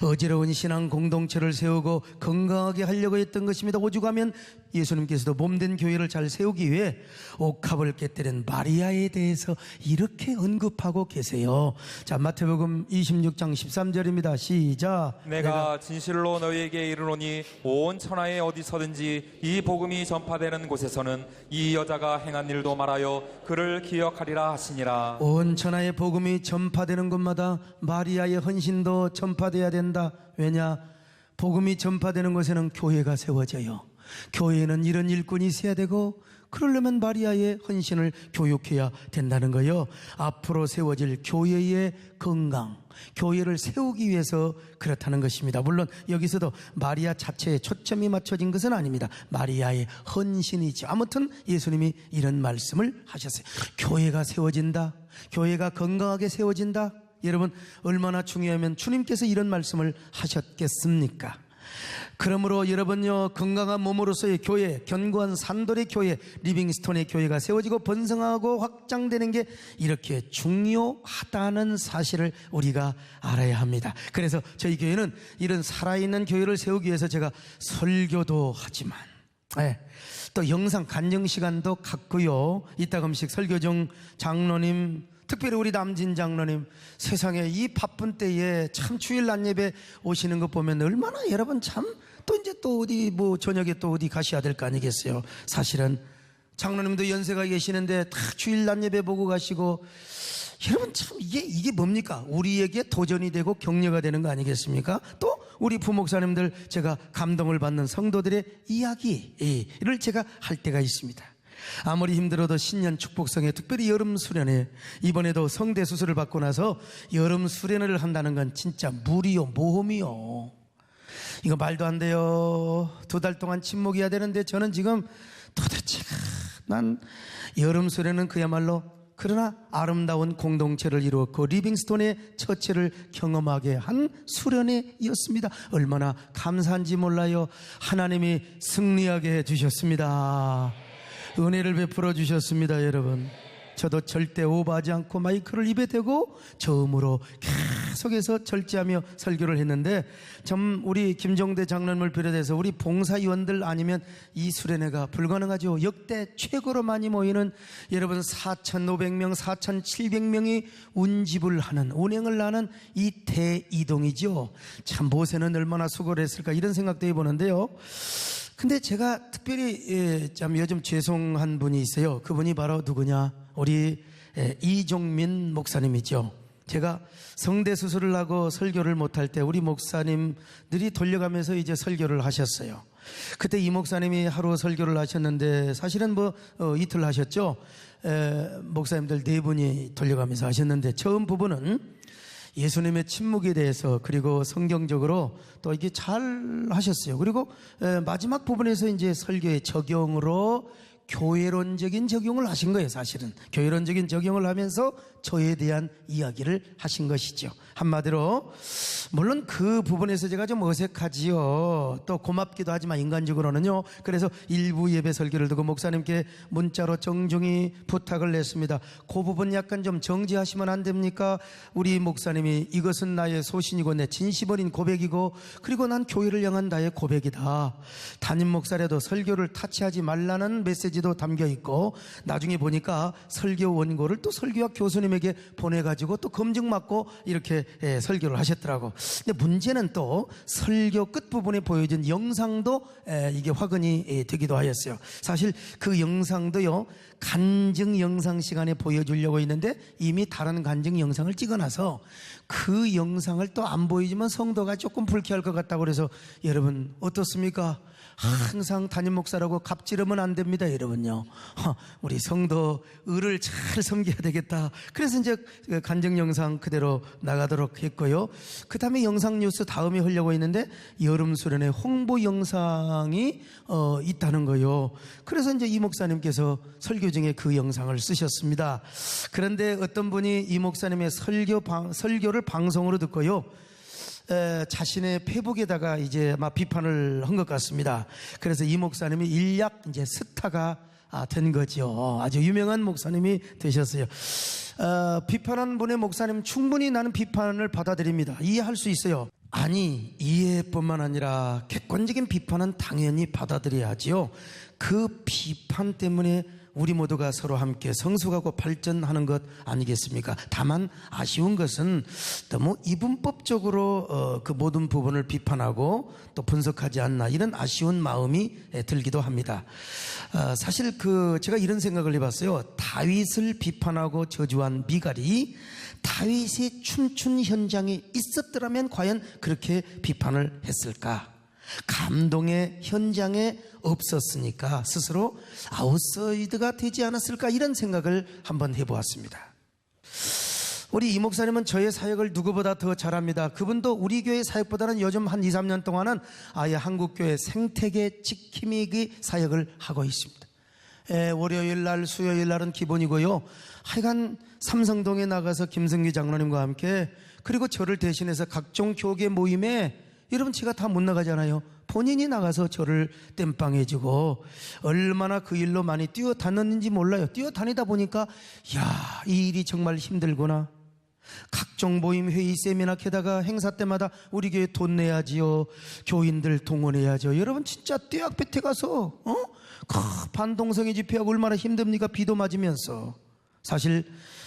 어지러운 신앙 공동체를 세우고 건강하게 하려고 했던 것입니다. 오죽하면 예수님께서도 몸된 교회를 잘 세우기 위해 옥합을 깨뜨린 마리아에 대해서 이렇게 언급하고 계세요. 자, 마태복음 26장 13절입니다. 시작. 내가 진실로 너희에게 이르노니 온 천하에 어디서든지 이 복음이 전파되는 곳에서는 이 여자가 행한 일도 말하여 그를 기억하리라 하시니라. 온 천하에 복음이 전파되는 곳마다 마리아의 헌신도 전파돼야 된다. 왜냐? 복음이 전파되는 곳에는 교회가 세워져요. 교회에는 이런 일꾼이 있어야 되고, 그러려면 마리아의 헌신을 교육해야 된다는 거예요. 앞으로 세워질 교회의 건강, 교회를 세우기 위해서 그렇다는 것입니다. 물론 여기서도 마리아 자체에 초점이 맞춰진 것은 아닙니다. 마리아의 헌신이죠. 아무튼 예수님이 이런 말씀을 하셨어요. 교회가 세워진다, 교회가 건강하게 세워진다. 여러분, 얼마나 중요하면 주님께서 이런 말씀을 하셨겠습니까? 그러므로 여러분요, 건강한 몸으로서의 교회, 견고한 산돌의 교회, 리빙스톤의 교회가 세워지고 번성하고 확장되는 게 이렇게 중요하다는 사실을 우리가 알아야 합니다. 그래서 저희 교회는 이런 살아있는 교회를 세우기 위해서 제가 설교도 하지만, 또 영상 간증 시간도 갖고요, 이따금씩 설교 중 장로님, 특별히 우리 남진 장로님, 세상에 이 바쁜 때에 참 주일 낮 예배 오시는 것 보면 얼마나 여러분 참 또 이제 또 어디 뭐 저녁에 또 어디 가셔야 될 거 아니겠어요. 사실은 장로님도 연세가 계시는데 다 주일 낮 예배 보고 가시고, 여러분 참 이게 뭡니까? 우리에게 도전이 되고 격려가 되는 거 아니겠습니까? 또 우리 부목사님들, 제가 감동을 받는 성도들의 이야기를 제가 할 때가 있습니다. 아무리 힘들어도 신년 축복성에, 특별히 여름 수련회, 이번에도 성대 수술을 받고 나서 여름 수련회를 한다는 건 진짜 무리요, 모험이요. 이거 말도 안 돼요. 2달 동안 침묵해야 되는데 저는 지금 도대체 난 여름 수련회는 그야말로, 그러나 아름다운 공동체를 이루었고 리빙스톤의 처치를 경험하게 한 수련회였습니다. 얼마나 감사한지 몰라요. 하나님이 승리하게 해주셨습니다. 은혜를 베풀어 주셨습니다. 여러분, 저도 절대 오버하지 않고 마이크를 입에 대고 저음으로 계속해서 절제하며 설교를 했는데, 참 우리 김종대 장로님을 비롯해서 우리 봉사위원들 아니면 이 수련회가 불가능하죠. 역대 최고로 많이 모이는, 여러분 4,500명, 4,700명이 운집을 하는, 운행을 하는 이 대이동이죠. 참 모세는 얼마나 수고를 했을까, 이런 생각도 해보는데요. 근데 제가 특별히 참 요즘 죄송한 분이 있어요. 그분이 바로 누구냐? 우리 이종민 목사님이죠. 제가 성대 수술을 하고 설교를 못할 때 우리 목사님들이 돌려가면서 이제 설교를 하셨어요. 그때 이 목사님이 하루 설교를 하셨는데, 사실은 뭐 이틀 하셨죠. 목사님들 4분이 돌려가면서 하셨는데, 처음 부분은 예수님의 침묵에 대해서, 그리고 성경적으로 또 이게 잘 하셨어요. 그리고 마지막 부분에서 이제 설교의 적용으로 교회론적인 적용을 하신 거예요. 사실은 교회론적인 적용을 하면서 저에 대한 이야기를 하신 것이죠. 한마디로, 물론 그 부분에서 제가 좀 어색하지요. 또 고맙기도 하지만 인간적으로는요. 그래서 일부 예배 설교를 두고 목사님께 문자로 정중히 부탁을 냈습니다. 그 부분 약간 좀 정지하시면 안 됩니까? 우리 목사님이 이것은 나의 소신이고 내 진심 어린 고백이고, 그리고 난 교회를 향한 나의 고백이다. 담임 목사라도 설교를 타치하지 말라는 메시지도 담겨 있고, 나중에 보니까 설교 원고를 또 설교학 교수님에게 보내가지고 또 검증받고 이렇게 설교를 하셨더라고. 근데 문제는 또 설교 끝부분에 보여진 영상도 이게 화근이 되기도 하였어요. 사실 그 영상도요, 간증 영상 시간에 보여주려고 했는데 이미 다른 간증 영상을 찍어놔서 그 영상을 또 안 보이지만 성도가 조금 불쾌할 것 같다고 그래서, 여러분 어떻습니까? 항상 담임 목사라고 갑지르면 안 됩니다. 여러분요, 우리 성도 을을 잘 섬겨야 되겠다. 그래서 이제 간증 영상 그대로 나가도록 했고요. 그 다음에 영상 뉴스 다음에 하려고 했는데 여름 수련회 홍보 영상이 있다는 거요. 그래서 이제 이 목사님께서 설교 중에 그 영상을 쓰셨습니다. 그런데 어떤 분이 이 목사님의 설교를 방송으로 듣고요, 자신의 페북에다가 이제 막 비판을 한 것 같습니다. 그래서 이 목사님이 일약 이제 스타가 된 거죠. 아주 유명한 목사님이 되셨어요. 비판한 분의 목사님 충분히 나는 비판을 받아들입니다. 이해할 수 있어요. 아니, 이해뿐만 아니라 객관적인 비판은 당연히 받아들여야지요. 그 비판 때문에 우리 모두가 서로 함께 성숙하고 발전하는 것 아니겠습니까? 다만 아쉬운 것은 너무 이분법적으로 그 모든 부분을 비판하고 또 분석하지 않나, 이런 아쉬운 마음이 들기도 합니다. 사실 제가 이런 생각을 해봤어요. 다윗을 비판하고 저주한 미갈이 다윗의 춤춘 현장에 있었더라면 과연 그렇게 비판을 했을까? 감동의 현장에 없었으니까 스스로 아웃사이드가 되지 않았을까, 이런 생각을 한번 해보았습니다. 우리 이 목사님은 저의 사역을 누구보다 더 잘합니다. 그분도 우리 교회 사역보다는 요즘 한 2, 3년 동안은 아예 한국교회 생태계 지킴이기 사역을 하고 있습니다. 월요일 날, 수요일 날은 기본이고요. 하여간 삼성동에 나가서 김성기 장로님과 함께, 그리고 저를 대신해서 각종 교계 모임에, 여러분 제가 다 못 나가잖아요. 본인이 나가서 저를 땜빵해주고, 얼마나 그 일로 많이 뛰어다녔는지 몰라요. 뛰어다니다 보니까 이 일이 정말 힘들구나. 각종 모임, 회의, 세미나, 게다가 행사 때마다 우리 교회 돈 내야지요, 교인들 동원해야죠. 여러분 진짜 떼약볕에 가서 반동성애 집회하고 얼마나 힘듭니까? 비도 맞으면서. 사실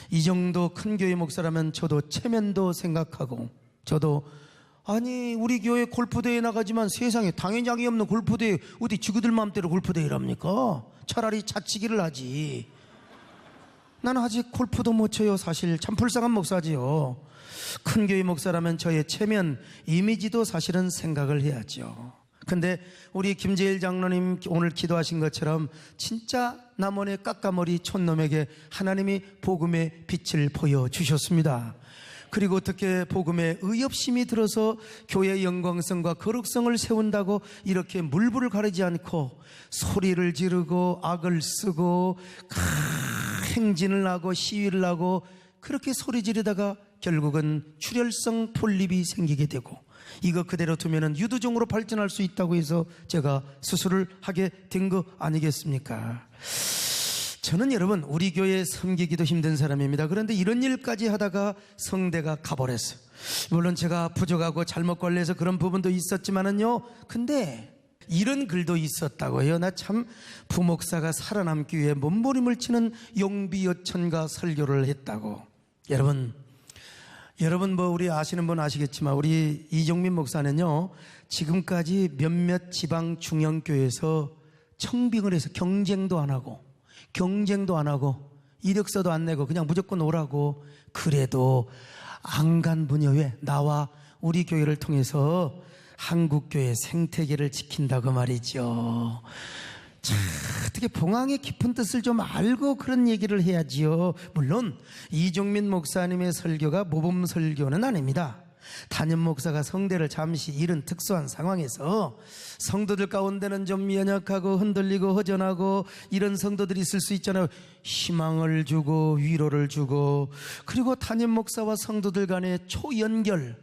이 정도 큰 교회 목사라면 저도 체면도 생각하고, 저도 아니 우리 교회 골프대회 나가지만 세상에 당연장이 없는 골프대회 어디 지구들 마음대로 골프대회랍니까? 차라리 자치기를 하지. 나는 아직 골프도 못 쳐요. 사실 참 불쌍한 목사지요. 큰 교회 목사라면 저의 체면, 이미지도 사실은 생각을 해야죠. 근데 우리 김재일 장로님 오늘 기도하신 것처럼 진짜 남원의 깎아머리 촌놈에게 하나님이 복음의 빛을 보여주셨습니다. 그리고 어떻게 복음에 의협심이 들어서 교회의 영광성과 거룩성을 세운다고 이렇게 물불을 가리지 않고 소리를 지르고 악을 쓰고 행진을 하고 시위를 하고 그렇게 소리 지르다가 결국은 출혈성 폴립이 생기게 되고, 이거 그대로 두면은 유두종으로 발전할 수 있다고 해서 제가 수술을 하게 된 거 아니겠습니까? 저는 여러분 우리 교회 섬기기도 힘든 사람입니다. 그런데 이런 일까지 하다가 성대가 가버렸어요. 물론 제가 부족하고 잘못 관리해서 그런 부분도 있었지만은요, 근데 이런 글도 있었다고요. 나 참 부목사가 살아남기 위해 몸부림을 치는 용비어천가 설교를 했다고. 여러분 뭐 우리 아시는 분 아시겠지만 우리 이종민 목사는요, 지금까지 몇몇 지방 중형교회에서 청빙을 해서 경쟁도 안 하고 이력서도 안 내고 그냥 무조건 오라고, 그래도 안 간 분이 왜 나와 우리 교회를 통해서 한국교회 생태계를 지킨다고 말이죠. 자, 어떻게 봉황의 깊은 뜻을 좀 알고 그런 얘기를 해야지요. 물론 이종민 목사님의 설교가 모범 설교는 아닙니다. 담임 목사가 성대를 잠시 잃은 특수한 상황에서 성도들 가운데는 좀 연약하고 흔들리고 허전하고 이런 성도들이 있을 수 있잖아요. 희망을 주고 위로를 주고, 그리고 담임 목사와 성도들 간의 초연결,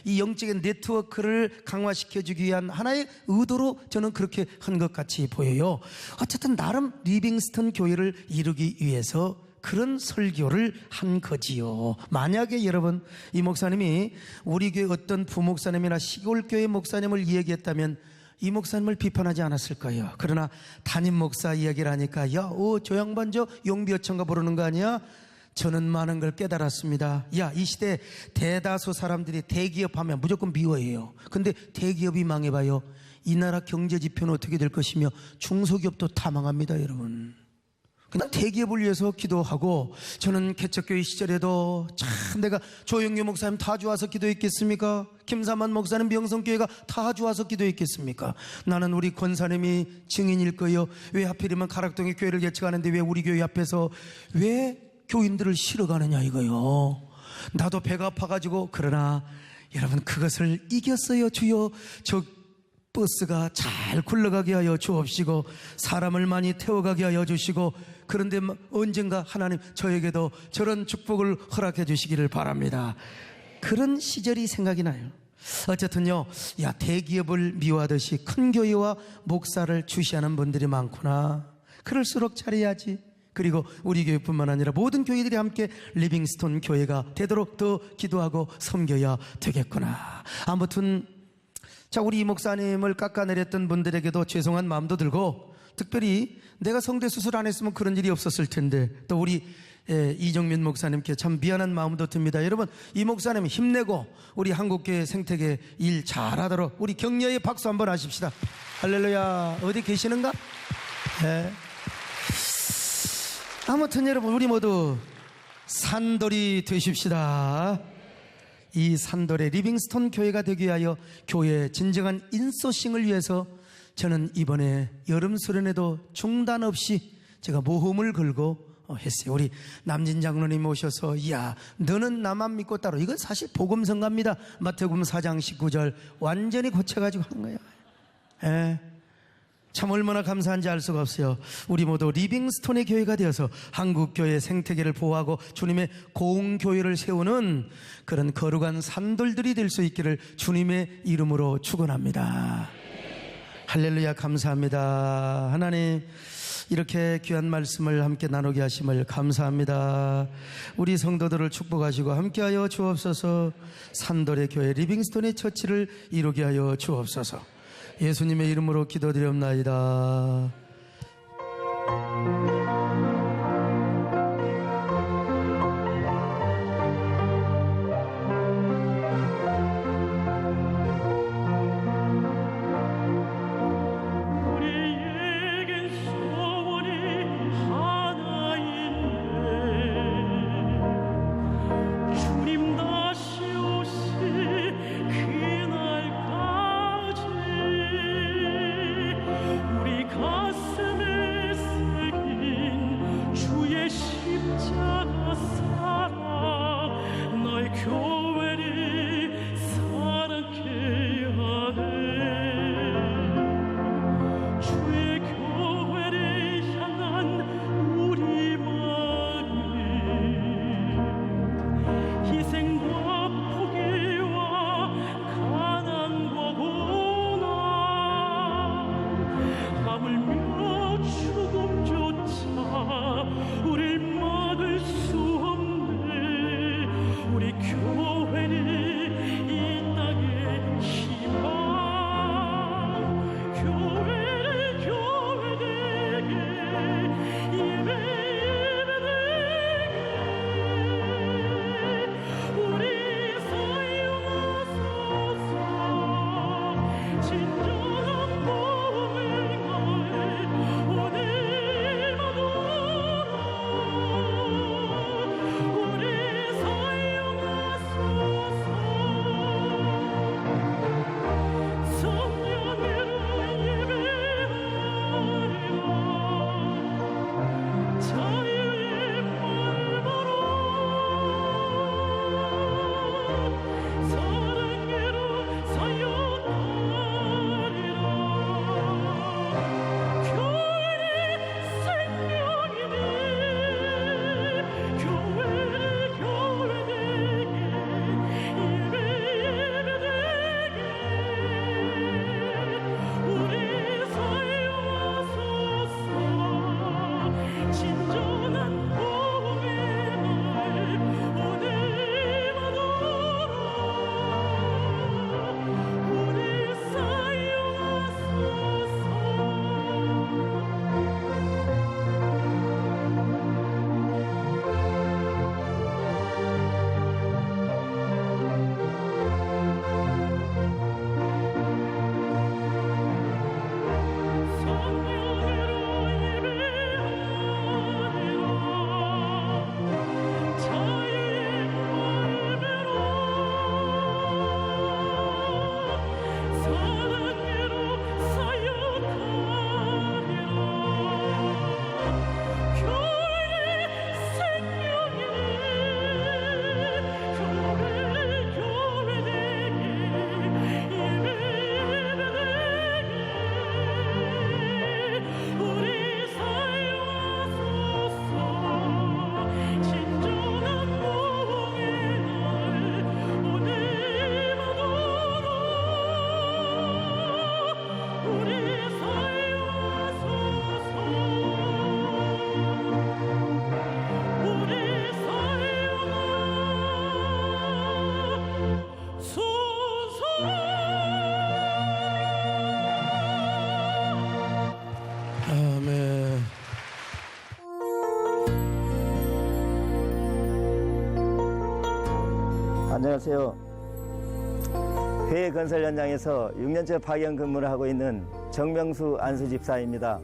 이 영적인 네트워크를 강화시켜주기 위한 하나의 의도로 저는 그렇게 한 것 같이 보여요. 어쨌든 나름 리빙스턴 교회를 이루기 위해서 그런 설교를 한 거지요. 만약에 여러분 이 목사님이 우리 교회 어떤 부목사님이나 시골교회 목사님을 이야기했다면 이 목사님을 비판하지 않았을까요? 그러나 담임 목사 이야기를 하니까 저 양반 저 용비어천가 부르는 거 아니야? 저는 많은 걸 깨달았습니다. 이 시대 대다수 사람들이 대기업 하면 무조건 미워해요. 근데 대기업이 망해봐요. 이 나라 경제 지표는 어떻게 될 것이며 중소기업도 다 망합니다, 여러분. 그냥 대기업을 위해서 기도하고, 저는 개척교회 시절에도 참 내가 조영규 목사님 다 좋아서 기도했겠습니까? 김사만 목사님 명성교회가 다 좋아서 기도했겠습니까? 나는 우리 권사님이 증인일 거예요. 왜 하필이면 가락동에 교회를 개척하는데 왜 우리 교회 앞에서 왜 교인들을 실어가느냐 이거요. 나도 배가 아파가지고. 그러나 여러분 그것을 이겼어요. 주여 저 버스가 잘 굴러가게 하여 주옵시고 사람을 많이 태워가게 하여 주시고, 그런데 언젠가 하나님 저에게도 저런 축복을 허락해 주시기를 바랍니다. 그런 시절이 생각이 나요. 어쨌든요, 대기업을 미워하듯이 큰 교회와 목사를 주시하는 분들이 많구나. 그럴수록 잘해야지. 그리고 우리 교회뿐만 아니라 모든 교회들이 함께 리빙스톤 교회가 되도록 더 기도하고 섬겨야 되겠구나. 아무튼 자, 우리 이 목사님을 깎아내렸던 분들에게도 죄송한 마음도 들고, 특별히 내가 성대 수술 안 했으면 그런 일이 없었을 텐데, 또 우리 이정민 목사님께 참 미안한 마음도 듭니다. 여러분, 이 목사님 힘내고 우리 한국교회 생태계 일 잘하도록 우리 격려의 박수 한번 하십시다. 할렐루야. 어디 계시는가? 네. 아무튼 여러분, 우리 모두 산돌이 되십시다. 이 산돌의 리빙스톤 교회가 되기 위하여 교회의 진정한 인소싱을 위해서 저는 이번에 여름 수련회도 중단 없이 제가 모험을 걸고 했어요. 우리 남진 장로님 오셔서, 이야, 너는 나만 믿고 따로. 이건 사실 복음성가입니다. 마태복음 4장 19절 완전히 고쳐가지고 한 거예요. 예. 참 얼마나 감사한지 알 수가 없어요. 우리 모두 리빙스톤의 교회가 되어서 한국교회 생태계를 보호하고 주님의 공교회를 세우는 그런 거룩한 산돌들이 될 수 있기를 주님의 이름으로 축원합니다. 할렐루야. 감사합니다. 하나님, 이렇게 귀한 말씀을 함께 나누게 하심을 감사합니다. 우리 성도들을 축복하시고 함께하여 주옵소서. 산돌의 교회 리빙스톤의 처치를 이루게 하여 주옵소서. 예수님의 이름으로 기도드리옵나이다. 우리에겐 소원이 하나 있네. 주님 다시 오실 그날까지 우리 가슴 안녕하세요. 회의 건설 현장에서 6년째 파견 근무를 하고 있는 정명수 안수집사입니다.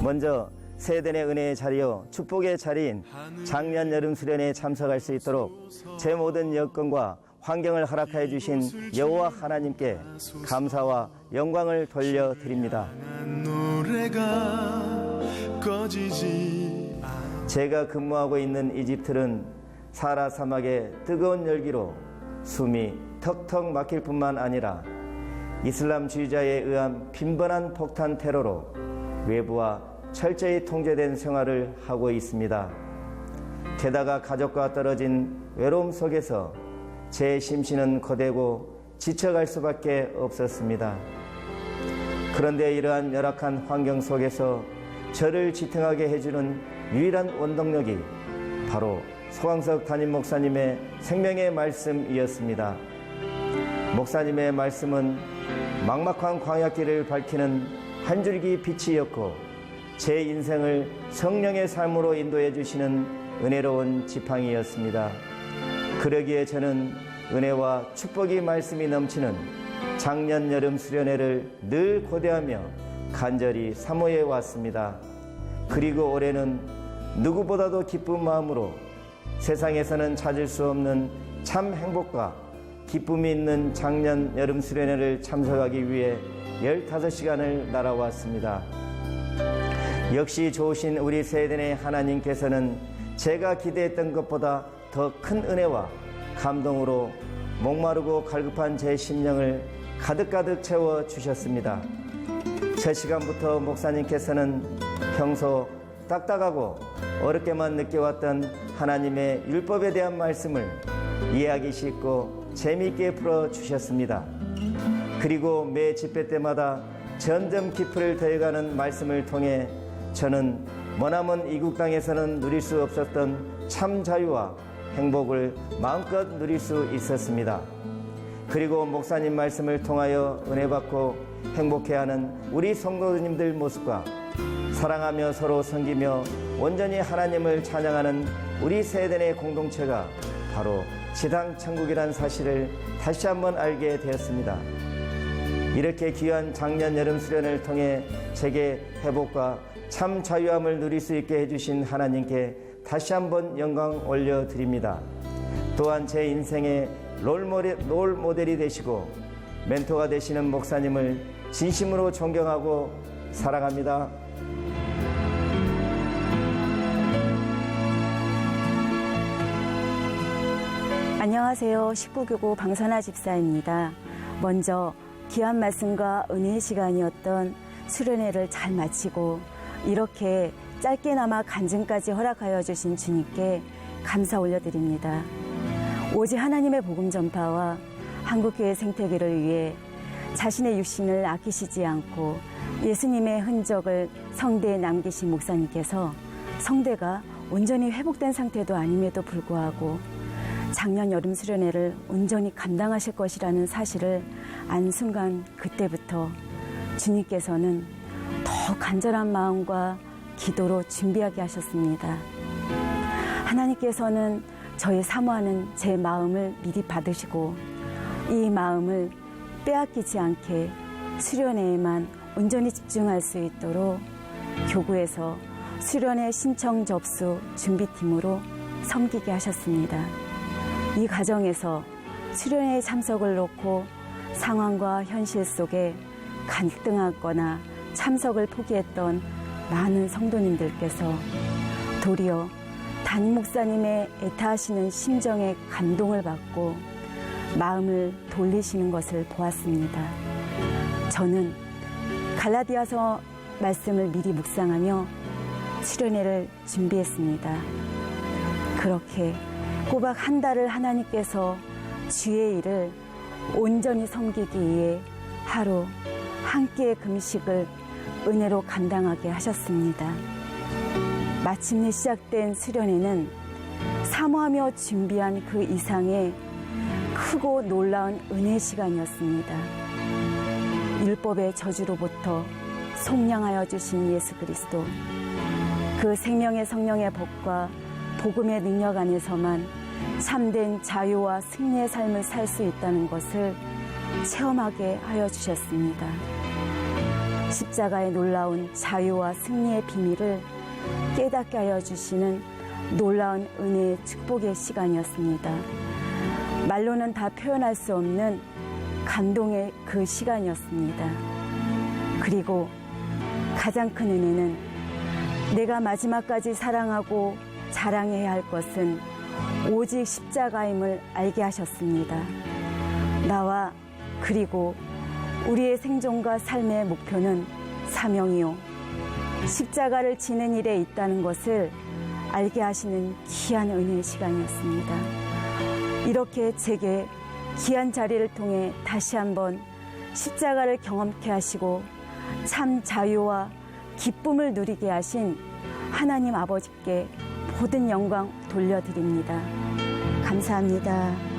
먼저 세대의 은혜의 자리요 축복의 자리인 작년 여름 수련회에 참석할 수 있도록 제 모든 여건과 환경을 허락하여 주신 여호와 하나님께 감사와 영광을 돌려드립니다. 제가 근무하고 있는 이집트는 사하라 사막의 뜨거운 열기로 숨이 턱턱 막힐 뿐만 아니라 이슬람주의자에 의한 빈번한 폭탄 테러로 외부와 철저히 통제된 생활을 하고 있습니다. 게다가 가족과 떨어진 외로움 속에서 제 심신은 고되고 지쳐갈 수밖에 없었습니다. 그런데 이러한 열악한 환경 속에서 저를 지탱하게 해주는 유일한 원동력이 바로 소강석 담임 목사님의 생명의 말씀이었습니다. 목사님의 말씀은 막막한 광야길을 밝히는 한 줄기 빛이었고 제 인생을 성령의 삶으로 인도해 주시는 은혜로운 지팡이였습니다. 그러기에 저는 은혜와 축복이 말씀이 넘치는 작년 여름 수련회를 늘 고대하며 간절히 사모해 왔습니다. 그리고 올해는 누구보다도 기쁜 마음으로 세상에서는 찾을 수 없는 참 행복과 기쁨이 있는 작년 여름 수련회를 참석하기 위해 15시간을 날아왔습니다. 역시 좋으신 우리 세대의 하나님께서는 제가 기대했던 것보다 더 큰 은혜와 감동으로 목마르고 갈급한 제 심령을 가득가득 채워주셨습니다. 첫 시간부터 목사님께서는 평소 딱딱하고 어렵게만 느껴왔던 하나님의 율법에 대한 말씀을 이해하기 쉽고 재미있게 풀어주셨습니다. 그리고 매 집회 때마다 점점 깊이를 더해가는 말씀을 통해 저는 머나먼 이국 땅에서는 누릴 수 없었던 참 자유와 행복을 마음껏 누릴 수 있었습니다. 그리고 목사님 말씀을 통하여 은혜받고 행복해하는 우리 성도님들 모습과 사랑하며 서로 섬기며 온전히 하나님을 찬양하는 우리 세대의 공동체가 바로 지상 천국이란 사실을 다시 한번 알게 되었습니다. 이렇게 귀한 작년 여름 수련을 통해 제게 회복과 참 자유함을 누릴 수 있게 해주신 하나님께 다시 한번 영광 올려드립니다. 또한 제 인생의 롤 모델이 되시고 멘토가 되시는 목사님을 진심으로 존경하고 사랑합니다. 안녕하세요. 19교구 방선아 집사입니다. 먼저 귀한 말씀과 은혜의 시간이었던 수련회를 잘 마치고 이렇게 짧게나마 간증까지 허락하여 주신 주님께 감사 올려드립니다. 오직 하나님의 복음 전파와 한국교회 생태계를 위해 자신의 육신을 아끼시지 않고 예수님의 흔적을 성대에 남기신 목사님께서 성대가 온전히 회복된 상태도 아님에도 불구하고 작년 여름 수련회를 온전히 감당하실 것이라는 사실을 안 순간 그때부터 주님께서는 더 간절한 마음과 기도로 준비하게 하셨습니다. 하나님께서는 저의 사모하는 제 마음을 미리 받으시고 이 마음을 빼앗기지 않게 수련회에만 온전히 집중할 수 있도록 교구에서 수련회 신청 접수 준비팀으로 섬기게 하셨습니다. 이 과정에서 수련회에 참석을 놓고 상황과 현실 속에 갈등하거나 참석을 포기했던 많은 성도님들께서 도리어 담임 목사님의 애타하시는 심정에 감동을 받고 마음을 돌리시는 것을 보았습니다. 저는 갈라디아서 말씀을 미리 묵상하며 수련회를 준비했습니다. 그렇게 꼬박 한 달을 하나님께서 주의 일을 온전히 섬기기 위해 하루 한 끼의 금식을 은혜로 감당하게 하셨습니다. 마침내 시작된 수련회는 사모하며 준비한 그 이상의 크고 놀라운 은혜 시간이었습니다. 율법의 저주로부터 속량하여 주신 예수 그리스도, 그 생명의 성령의 법과 복음의 능력 안에서만 참된 자유와 승리의 삶을 살 수 있다는 것을 체험하게 하여 주셨습니다. 십자가의 놀라운 자유와 승리의 비밀을 깨닫게 하여 주시는 놀라운 은혜의 축복의 시간이었습니다. 말로는 다 표현할 수 없는 감동의 그 시간이었습니다. 그리고 가장 큰 은혜는 내가 마지막까지 사랑하고 자랑해야 할 것은 오직 십자가임을 알게 하셨습니다. 나와 그리고 우리의 생존과 삶의 목표는 사명이요, 십자가를 지는 일에 있다는 것을 알게 하시는 귀한 은혜의 시간이었습니다. 이렇게 제게 귀한 자리를 통해 다시 한번 십자가를 경험케 하시고 참 자유와 기쁨을 누리게 하신 하나님 아버지께 모든 영광 돌려드립니다. 감사합니다.